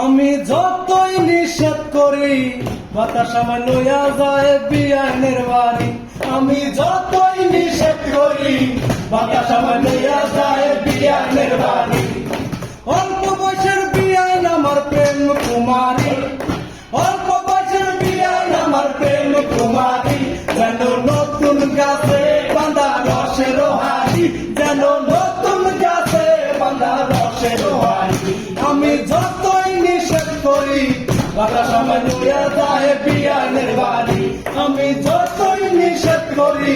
আমি যতই নিষেধ করি বাতাস আমার লইয়া যায় বিয়ানের বাড়ি। আমি যতই নিষেধ করি বাতাস আমার লইয়া যায় বিয়ানের বাড়ি। অল্প বয়সের বিয়ান আমার প্রেম কুমারী, অল্প বয়সের বিয়ান আমার প্রেম কুমারী। যেন নতুন গাছে বাঁধা রসের হাড়ি, যেন নতুন গাছে বাঁধা রসের হাড়ি। আমি যতই নিষেধ করি বাতাস আমার লইয়া যায় বিয়ানের বাড়ি। আমি যতই নিষেধ করি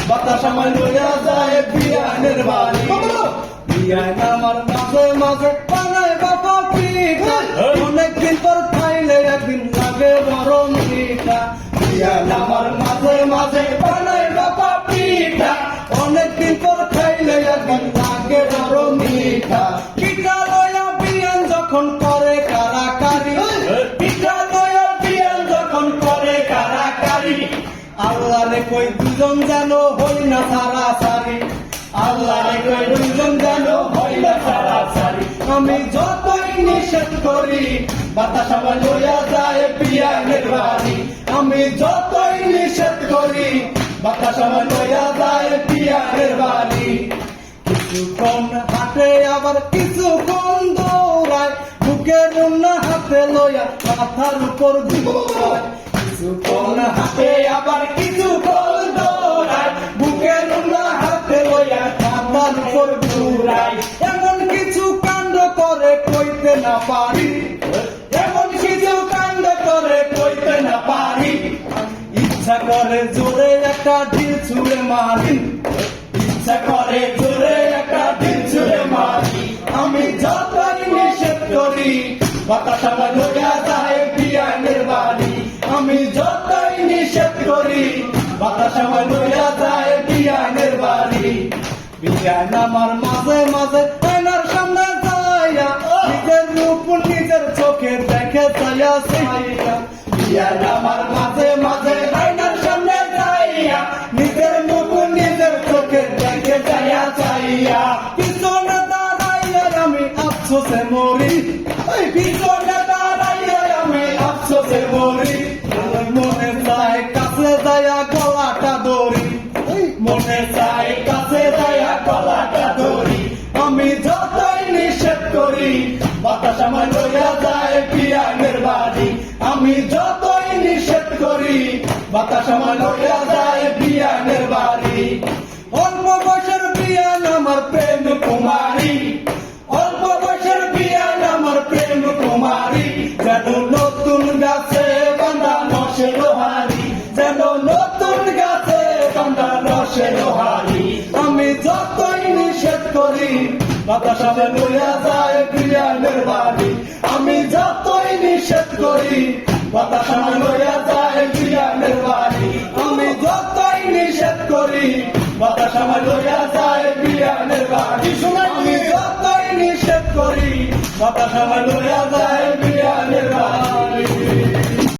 বাতাস আমার লইয়া যায় বিয়ানের বাড়ি। বিয়ান আমার মাঝে মাঝে বানায় বাবা পিঠা, অনেকদিন পর খাইলে একদিন লাগে বড় মিঠা। বিয়ান আমার মাঝে মাঝে বানায় বাবা পিঠা, অনেকদিন পর খাইলে একদিন লাগে বড় মিঠা। পিঠা লইয়া বিয়ান যখন করে কারাকারি, পিঠা লইয়া বিয়ান যখন করে কারাকারি। আল্লাহ রে কই দুজন যেন হই না সারাসারি, আল্লাহ রে কই দুজন যেন হই না সারাসারি। আমি যতই নিষেধ করি বাতাস আমার লইয়া যায় বিয়ানের বাড়ি। আমি যতই নিষেধ করি বাতাস আমার লইয়া যায় বিয়ানের বাড়ি। কিছুক্ষণ হাতে আবার কিছুক্ষণ দৌড়ায়, বুকের না হাতে লইয়া মাথার উপর ঘুরায়। কিছুক্ষণ হাতে আবার কিছুক্ষণ দৌড়ায়, বুকের না হাতে লইয়া মাথার উপর ঘুরায়। এমন কিছু কাণ্ড করে কইতে না পারি, এমন কিছু কাণ্ড করে কইতে না পারি। ইচ্ছা করে জোরে একটা ঢিল ছুঁড়ে মারি, ইচ্ছা করে জোরে একটা ঢিল ছুঁড়ে মারি। আমি যতই নিষেধ করি বাতাস আমার লইয়া যায় বিয়ানের বাড়ি। আমি যতই নিষেধ করি বাতাস আমার লইয়া যায় বিয়ানের বাড়ি। বিয়ান আমার মাঝে মাঝে আয়নার সামনে যাইয়া নিজের রূপ নিজের চোখে দেখে চাইয়া চাইয়া। বিয়ান আমার মাঝে মাঝে আয়নার সামনে যাইয়া নিজের মুখ নিজের চোখে দেখে চাইয়া চাইয়া। পিছনে দাঁড়াইয়া আমি আফসোসে মরি, পিছনে দাঁড়াইয়া আমি আফসোসে মরি। মনে চায় কাছে যাইয়া গলাটা ধরি, মনে চায় কাছে যাইয়া গলাটা ধরি। আমি যতই নিষেধ করি বাতাস আমার লইয়া যায় বিয়ানের বাড়ি। আমি যতই নিষেধ করি বাতাস আমার লইয়া যায় বিয়ানের বাড়ি। অল্প বয়সের বিয়ান আমার প্রেম কুমারী, অল্প বয়সের বিয়ান আমার প্রেম কুমারী। যেন নতুন গাছে বাঁধা রসের হাড়ি, যেন নতুন গাছে বাঁধা রসের হাড়ি। আমি যতই নিষেধ করি বাতাস আমার লইয়া যায় বিয়ানের বাড়ি। আমি যতই নিষেধ করি বাতাস আমার লইয়া যায় বিয়ানের বাড়ি। আমি যতই নিষেধ করি বাতাস আমার লইয়া যায় বিয়ানের বাড়ি। আমি যতই নিষেধ করি বাতাস আমার লইয়া যায়।